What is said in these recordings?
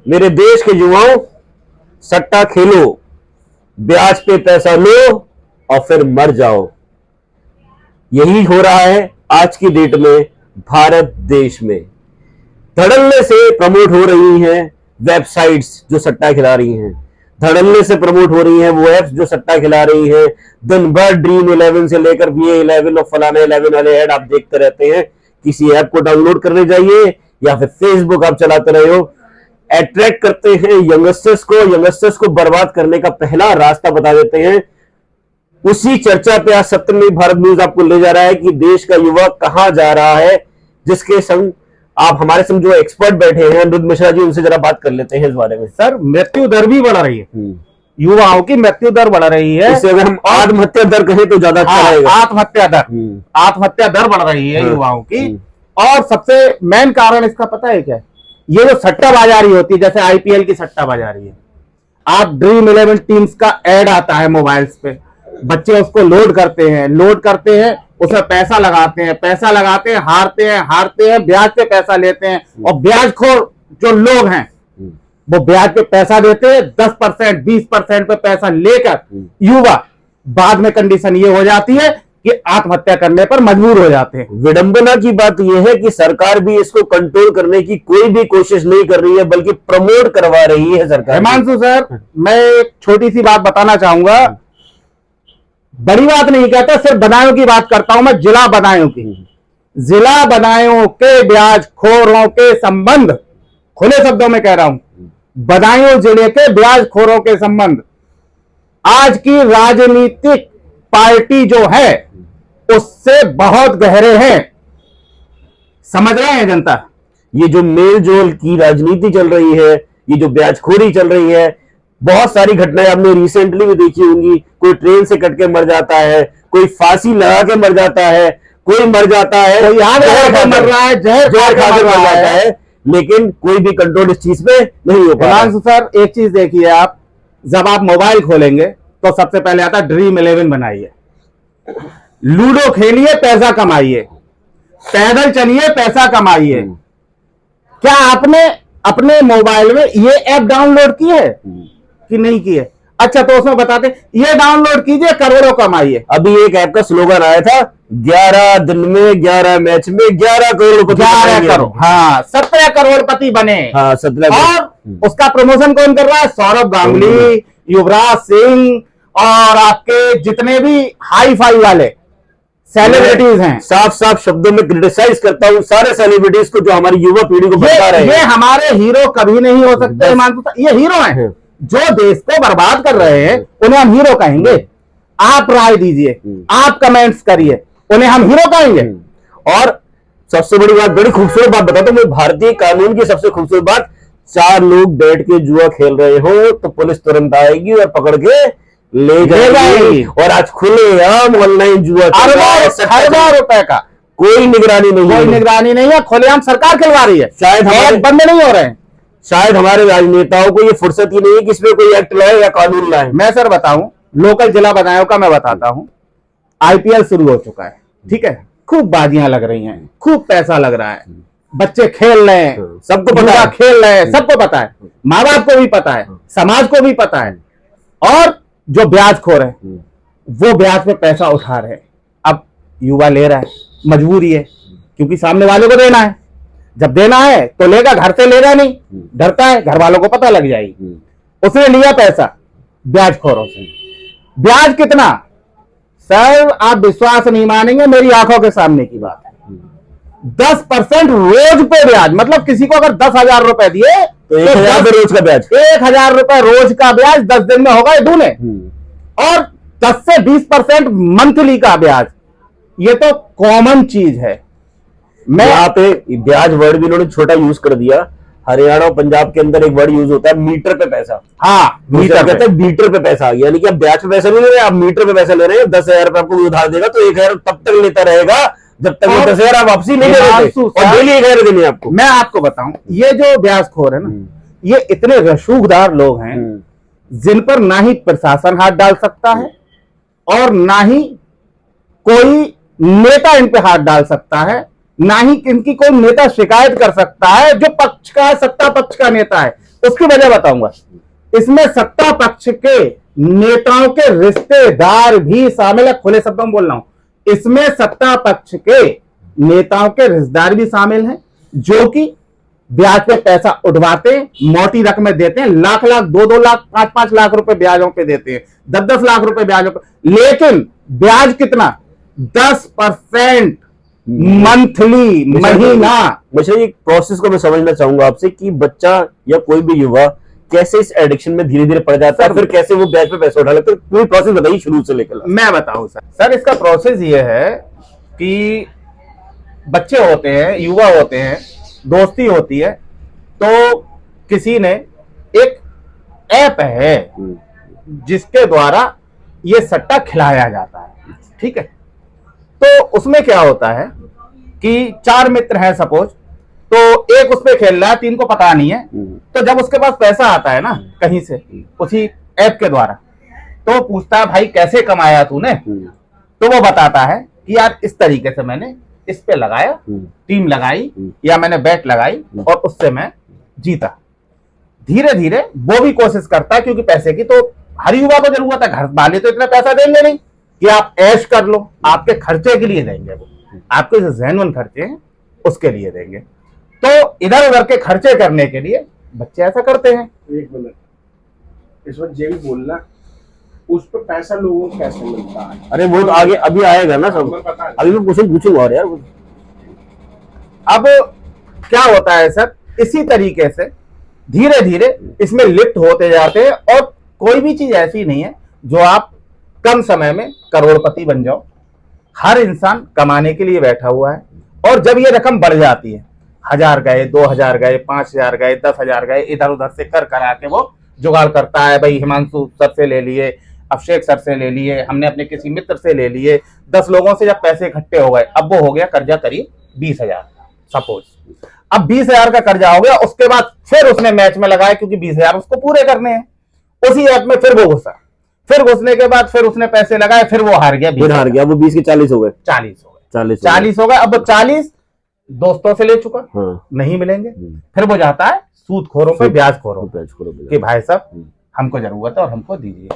मेरे देश के युवाओं, सट्टा खेलो, ब्याज पे पैसा लो और फिर मर जाओ। यही हो रहा है आज की डेट में भारत देश में। धड़ल्ले से प्रमोट हो रही हैं वेबसाइट्स जो सट्टा खिला रही हैं, धड़ल्ले से प्रमोट हो रही हैं वो एप्स जो सट्टा खिला रही हैं। दिन भर ड्रीम 11 से लेकर VA11 और फलाना 11 वाले ऐड आप देखते रहते हैं। किसी ऐप को डाउनलोड करने जाइए या फिर फेसबुक आप चलाते रहे हो, अट्रैक्ट करते हैं यंगस्टर्स को बर्बाद करने का पहला रास्ता बता देते हैं। उसी चर्चा पे आज सत्यमेव भारत न्यूज आपको ले जा रहा है कि देश का युवा कहां जा रहा है, जिसके संग आप हमारे संग जो एक्सपर्ट बैठे हैं अनिरुद्ध मिश्रा जी, उनसे जरा बात कर लेते हैं इस बारे में। सर, मृत्यु दर भी बढ़ रही है, युवाओं की मृत्यु दर बढ़ रही है। इससे अगर हम आत्महत्या दर कहें तो ज्यादा अच्छा रहेगा। आत्महत्या दर बढ़ रही है युवाओं की। और सबसे मेन कारण इसका पता है क्या? ये जो सट्टाबाजारी होती है, जैसे IPL की सट्टाबाजारी है। आप ड्रीम 11 टीम्स का ऐड आता है मोबाइल्स पे, बच्चे उसको लोड करते हैं, उसमें पैसा लगाते हैं, हारते हैं, ब्याज पे पैसा लेते हैं। और ब्याजखोर जो लोग हैं वो ब्याज पे पैसा देते हैं, 10%, 20% पे पैसा लेकर युवा बाद में कंडीशन ये हो जाती है कि आत्महत्या करने पर मजबूर हो जाते हैं। विडंबना की बात यह है कि सरकार भी इसको कंट्रोल करने की कोई भी कोशिश नहीं कर रही है, बल्कि प्रमोट करवा रही है सरकार। हिमांशु सर, मैं एक छोटी सी बात बताना चाहूंगा, बड़ी बात नहीं कहता, सिर्फ बदायूं की बात करता हूं मैं, जिला बदायूं की। जिला बदायूं के ब्याज खोरों के संबंध, खुले शब्दों में कह रहा हूं, बदायूं जिले के ब्याज खोरों के संबंध आज की राजनीतिक पार्टी जो है उससे बहुत गहरे हैं। समझ रहे हैं जनता? ये जो मेल जोल की राजनीति चल रही है, ये जो ब्याजखोरी चल रही है, बहुत सारी घटनाएं आपने रिसेंटली भी देखी होंगी। कोई ट्रेन से कट के मर जाता है, कोई फांसी लगा के मर जाता है, कोई मर जाता है, कोई जहर मर रहा है, जहर खा के मर जाता है, लेकिन कोई भी कंट्रोल इस चीज पे नहीं हो पा रहा। सर, एक चीज देखिए आप, जब आप मोबाइल खोलेंगे तो सबसे पहले आता ड्रीम 11 बनाइए, लूडो खेलिए, पैसा कमाइए, पैदल चलिए, पैसा कमाइए। क्या आपने अपने मोबाइल में ये ऐप डाउनलोड की है कि नहीं की है? अच्छा, तो उसमें बताते ये डाउनलोड कीजिए, करोड़ों कमाइए। अभी एक ऐप का स्लोगन आया था, 11 दिन में 11 मैच में 11 करोड़पति, 11 करोड़, हाँ 17 करोड़पति बने। हाँ 17। और उसका प्रमोशन कौन कर रहा है? सौरभ गांगुली, युवराज सिंह और आपके जितने भी हाई फाई वाले सेलिब्रिटीज हैं। साफ साफ शब्दों में क्रिटिसाइज करता हूं सारे सेलिब्रिटीज को जो हमारी युवा पीढ़ी को बता रहे हैं। ये हमारे हीरो कभी नहीं हो सकते हिमांशु, ये हीरो हैं जो देश को बर्बाद कर रहे हैं, उन्हें हम हीरो कहेंगे। आप राय दीजिए, आप कमेंट्स करिए, उन्हें हम हीरो कहेंगे। और सबसे बड़ी बात, बड़ी खूबसूरत बात बताता हूं, भारतीय कानून की सबसे खूबसूरत बात, 4 लोग बैठ के जुआ खेल रहे हो तो पुलिस तुरंत आएगी और पकड़ के ले जाएगी। और आज खुलेआम ऑनलाइन जुआ, अरबों रुपए का कोई निगरानी नहीं है, खुलेआम सरकार खिलवा रही है। शायद हमारे बंद नहीं हो रहे हैं। शायद हमारे राजनेताओं को ये फुर्सत ही नहीं है कि इसमें कोई एक्ट लाए या कानून लाए। मैं सर बताऊं, लोकल जिला बदायूं का मैं बताता हूं, IPL शुरू हो चुका है, ठीक है, खूब बाजियां लग रही हैं, खूब पैसा लग रहा है, बच्चे खेल रहे हैं, सबको पता है, खेल रहे हैं, सबको पता है, माँ बाप को भी पता है, समाज को भी पता है। और जो ब्याजखोर है वो ब्याज पे पैसा उठा रहे हैं। अब युवा ले रहा है, मजबूरी है, क्योंकि सामने वाले को देना है। जब देना है तो लेगा, घर से लेगा नहीं, डरता है, घर वालों को पता लग जाएगी। उसने लिया पैसा ब्याजखोरों से। ब्याज कितना? सर, आप विश्वास नहीं मानेंगे, मेरी आंखों के सामने की बात है, 10% रोज पे ब्याज। मतलब किसी को अगर 10,000 रुपए दिए तो 1,000 रुपए रोज का ब्याज, 1,000 रुपए रोज का ब्याज 10 दिन में होगा, ये दूने। और 10 से 20% मंथली का ब्याज, ये तो कॉमन चीज है। मैं यहाँ पे ब्याज वर्ड भी इन्होंने छोटा यूज कर दिया। हरियाणा और पंजाब के अंदर एक वर्ड यूज होता है, मीटर पे पैसा। हाँ, मीटर कहते हैं, मीटर पे पैसा आ गया, यानी कि आप ब्याज पे पैसा नहीं ले रहे, आप मीटर पे पैसा ले रहे हैं। 10,000 रुपए आपको उधार देगा तो 1,000 तब तक लेता रहेगा जब तक 10,000 आप वापसी नहीं दे रहे, और डेली 1,000 देने आपको। मैं आपको बताऊं, ये जो ब्याजखोर है ना, ये इतने रसूखदार लोग हैं जिन पर ना ही प्रशासन हाथ डाल सकता है और ना ही कोई नेता इन पे हाथ डाल सकता है, ना ही इनकी कोई नेता शिकायत कर सकता है। जो पक्ष का, सत्ता पक्ष का नेता है उसकी वजह बताऊंगा। इसमें सत्ता पक्ष के नेताओं के रिश्तेदार भी शामिल है, खुले शब्दों में बोल रहा हूं। इसमें सत्ता पक्ष के नेताओं के रिश्तेदार भी शामिल हैं, जो कि ब्याज पे पैसा उठवाते हैं, मोटी रकमें देते हैं, लाख लाख, 2-2 लाख, 5-5 लाख रुपए ब्याजों पे देते हैं, 10-10 लाख रुपए ब्याजों पे। लेकिन ब्याज कितना? 10% मंथली, महीना। मुझे एक प्रोसेस को मैं समझना चाहूंगा आपसे कि बच्चा या कोई भी युवा कैसे इस एडिक्शन में धीरे धीरे पड़ जाता है, फिर कैसे वो ब्याज पे पैसा उठा लेते हैं, पूरी प्रोसेस बताइए शुरू से लेकर। मैं बताऊं सर, इसका प्रोसेस ये है कि बच्चे होते हैं, युवा होते हैं, दोस्ती होती है, तो किसी ने एक ऐप है जिसके द्वारा ये सट्टा खिलाया जाता है, ठीक है। तो उसमें क्या होता है कि 4 मित्र हैं सपोज, तो एक उस पे खेल रहा है, 3 को पता नहीं है। तो जब उसके पास पैसा आता है ना कहीं से, उसी ऐप के द्वारा, तो पूछता है भाई कैसे कमाया तूने, तो वो बताता है कि यार इस तरीके से मैंने इस पे लगाया, टीम लगाई या मैंने बैट लगाई और उससे मैं जीता। धीरे धीरे वो भी कोशिश करता है, क्योंकि पैसे की तो हर युवा को जरूरत है, घर वाले तो इतना पैसा देंगे नहीं कि आप ऐश कर लो, आपके खर्चे के लिए देंगे, वो आपके जो जेन्युइन खर्चे हैं उसके लिए देंगे। तो इधर उधर के खर्चे करने के लिए बच्चे ऐसा करते हैं। 1 मिनट, इस वक्त ये भी बोलना, उस पर पैसा लोगों को कैसे मिलता है? अरे वो तो आगे अभी आएगा ना सब, हमें पता है। अभी मैं क्वेश्चन पूछूंगा और यार। अब क्या होता है सर, इसी तरीके से धीरे धीरे इसमें लिप्त होते जाते हैं, और कोई भी चीज ऐसी नहीं है जो आप कम समय में करोड़पति बन जाओ। हर इंसान कमाने के लिए बैठा हुआ है, और जब ये रकम बढ़ जाती है, 1000 गए, 2000 गए, 5000 गए, 10,000 गए, इधर उधर से कर करा के वो जुगाड़ करता है। भाई हिमांशु सर से ले लिए, अभिषेक सर से ले लिए, हमने अपने किसी मित्र से ले लिए, 10 लोगों से जब पैसे इकट्ठे हो गए, अब वो हो गया कर्जा करीब 20,000 सपोज। अब 20,000 का कर्जा हो गया, उसके बाद फिर उसने मैच में लगाया, क्योंकि 20,000 उसको पूरे करने हैं। उसी ऐप में फिर वो घुसा, फिर घुसने के बाद फिर उसने पैसे लगाए, फिर वो हार गया, फिर हार गया, वो 20 के 40 हो गए, 40 हो गए, 40 हो गए। अब वो 40 दोस्तों से ले चुका, हाँ। नहीं मिलेंगे, फिर वो जाता है सूदखोरों पे, ब्याजखोरों पे, कि भाई साहब हमको जरूरत है और हमको दीजिए।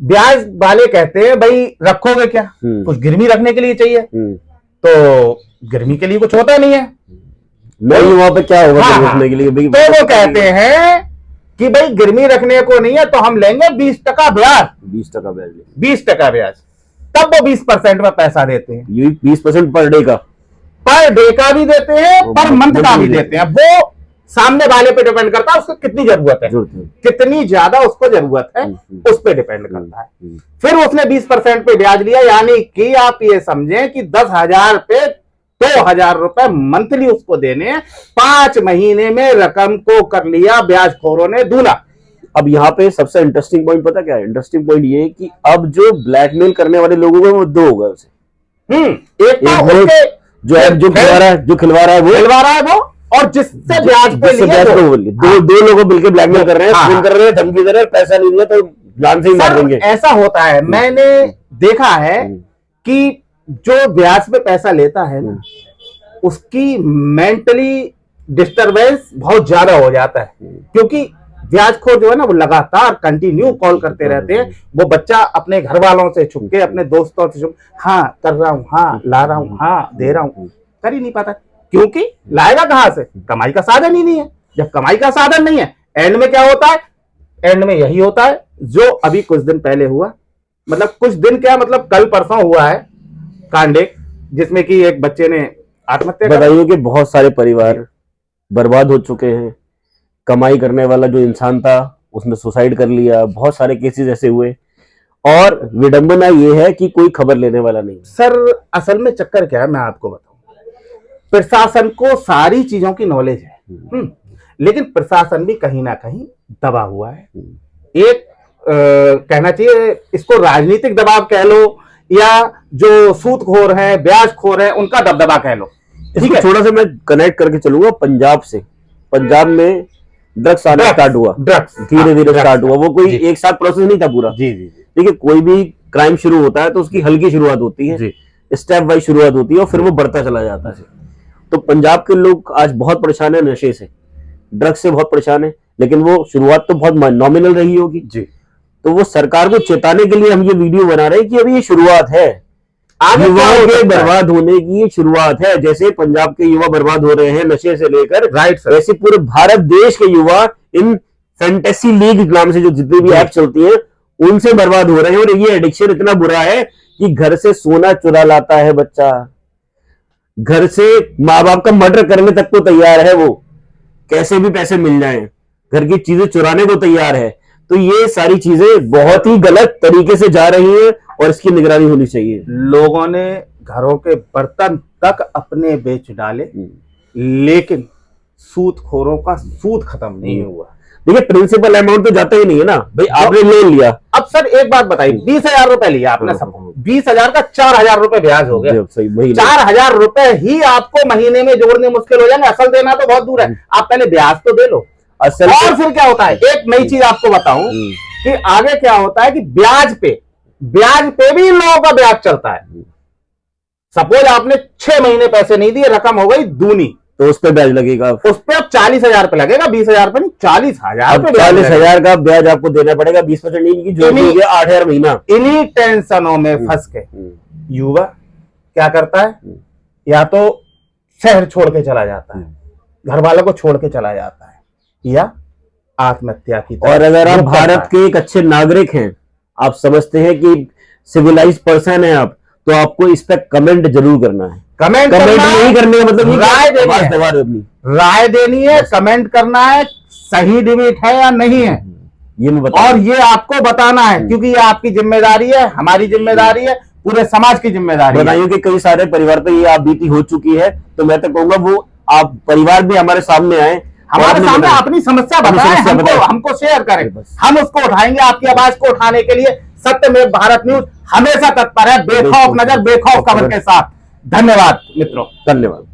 ब्याज वाले कहते हैं भाई रखोगे क्या, कुछ गिरवी रखने के लिए चाहिए, तो गिरवी के लिए कुछ होता नहीं है, नहीं वहां पे क्या होगा रखने के लिए, तो वो कहते हैं कि भाई गिरवी रखने को नहीं है तो हम लेंगे 20% ब्याज, 20% ब्याज, 20% ब्याज। तब वो 20% में पैसा देते हैं। ये 20% पर डे का, पर डे का भी देते हैं, पर मंथ का भी देते हैं। वो सामने वाले पे डिपेंड करता है उसको कितनी जरूरत है, कितनी ज्यादा उसको जरूरत है, उस पे डिपेंड करता है। फिर उसने 20% पे ब्याज लिया, यानी कि आप ये समझें कि 10,000 पे 2,000 रुपए मंथली उसको देने हैं। 5 महीने में रकम को कर लिया ब्याजखोरों ने दूना। अब यहाँ पे सबसे इंटरेस्टिंग पॉइंट पता क्या है? इंटरेस्टिंग पॉइंट ये है कि अब जो ब्लैकमेल करने वाले लोगों को वो 2 हो गए उसे। एक तो जो खिलवा रहा है वो, और जिससे ब्याज पे लिए दो लोगों मिलकर ब्लैकमेल कर रहे हैं, फोन कर रहे हैं, धमकी दे रहे हैं, पैसा नहीं दिया तो जान से ही मार देंगे। ऐसा होता है, मैंने देखा है कि जो ब्याज पे पैसा लेता है ना, उसकी मेंटली डिस्टरबेंस बहुत ज्यादा हो जाता है, क्योंकि ब्याजखोर जो है ना वो लगातार कंटिन्यू कॉल करते रहते हैं। वो बच्चा अपने घर वालों से छुप के, अपने दोस्तों से छुप, हाँ कर रहा हूँ, हाँ ला रहा हूँ, हाँ दे रहा हूँ, कर ही नहीं पाता, क्योंकि लाएगा कहां से, कमाई का साधन ही नहीं है। जब कमाई का साधन नहीं है, एंड में क्या होता है? एंड में यही होता है जो अभी कुछ दिन पहले हुआ, मतलब कुछ दिन क्या, मतलब कल परसों हुआ है कांड, जिसमें कि एक बच्चे ने आत्महत्या। बताइए कि बहुत सारे परिवार बर्बाद हो चुके हैं, कमाई करने वाला जो इंसान था उसने सुसाइड कर लिया, बहुत सारे केसेस ऐसे हुए, और विडंबना ये है कि कोई खबर लेने वाला नहीं। सर असल में चक्कर क्या है, मैं आपको बताऊं, प्रशासन को सारी चीजों की नॉलेज है, लेकिन प्रशासन भी कहीं ना कहीं दबा हुआ है। एक कहना चाहिए इसको राजनीतिक दबाव कह लो, या जो सूदखोर है, ब्याजखोर है, उनका दबदबा कह लो। ठीक है, थोड़ा सा मैं कनेक्ट करके चलूंगा पंजाब से। पंजाब में ड्रग्स आना स्टार्ट हुआ, ड्रग्स धीरे धीरे स्टार्ट हुआ, वो कोई एक साथ प्रोसेस नहीं था पूरा। जी जी जी, देखिए कोई भी क्राइम शुरू होता है तो उसकी हल्की शुरुआत होती है, स्टेप वाइज शुरुआत होती है, और फिर वो बढ़ता चला जाता है। तो पंजाब के लोग आज बहुत परेशान है नशे से, ड्रग्स से बहुत परेशान है। लेकिन वो शुरुआत तो बहुत नॉमिनल रही होगी जी। तो वो सरकार को चेताने के लिए हम ये वीडियो बना रहे हैं कि अभी ये शुरुआत है, आगे क्या युवाओं हो के सकता है? बर्बाद होने की ये शुरुआत है। जैसे पंजाब के युवा बर्बाद हो रहे हैं नशे से लेकर, राइट सर। वैसे पूरे भारत देश के युवा इन फैंटेसी लीग नाम से जो जितनी भी ऐप चलती हैं उनसे बर्बाद हो रहे हैं। और ये एडिक्शन इतना बुरा है कि घर से सोना चुरा लाता है बच्चा, घर से माँ बाप का मर्डर करने तक को तैयार है, वो कैसे भी पैसे मिल जाएं, घर की चीजें चुराने को तैयार है। तो ये सारी चीजें बहुत ही गलत तरीके से जा रही हैं और इसकी निगरानी होनी चाहिए। लोगों ने घरों के बर्तन तक अपने बेच डाले, लेकिन सूदखोरों का सूद खत्म नहीं हुआ। देखिए प्रिंसिपल अमाउंट तो जाता ही नहीं है ना भाई, आपने लोन लिया। अब सर एक बात बताइए, 20,000 रुपए लिया आपने, सब 20,000 का 4,000 रुपए ब्याज हो गया। सही, महीने 4,000 रुपए ही आपको महीने में जोड़ने मुश्किल हो जाएंगे, असल देना तो बहुत दूर है, आप पहले ब्याज तो दे लो। असल और फिर क्या होता है, एक नई चीज आपको बताऊं कि आगे क्या होता है कि ब्याज पे भी इन लोगों का ब्याज चलता है। सपोज आपने 6 महीने पैसे नहीं दिए, रकम हो गई दूनी, तो उस पर ब्याज लगेगा। उस पे अब 40,000 पे लगेगा, 20,000 पे नहीं, 40,000 पे 40,000 का ब्याज आपको देना पड़ेगा, 20% की जो भी 8,000 महीना। इन्हीं टेंशनों में फंस के युवा क्या करता है, या तो शहर छोड़ के चला जाता है, घर वालों को छोड़ के चला जाता है, या आत्महत्या की तरफ और अगर आप रुख करता भारत है। के एक अच्छे नागरिक हैं, आप समझते हैं कि सिविलाइज पर्सन है आप, तो आपको इस पर कमेंट जरूर करना है। कमेंट नहीं करने का मतलब राय देनी है, अपनी राय देनी है, कमेंट करना है, सही डिबेट है या नहीं है, ये मैं बता और ये आपको बताना है, क्योंकि ये आपकी जिम्मेदारी है, हमारी जिम्मेदारी है, पूरे समाज की जिम्मेदारी है। बताइए कि कई सारे परिवार पे ये आप बीती हो चुकी है, तो मैं तो कहूंगा वो आप परिवार भी हमारे सामने आए, हमारे सामने अपनी समस्या बताएं, हमको शेयर करें, हम उसको उठाएंगे। आपकी आवाज को उठाने के लिए सत्यमेव भारत न्यूज हमेशा तत्पर है, बेखौफ नजर बेखौफ खबर के साथ। धन्यवाद मित्रों, धन्यवाद।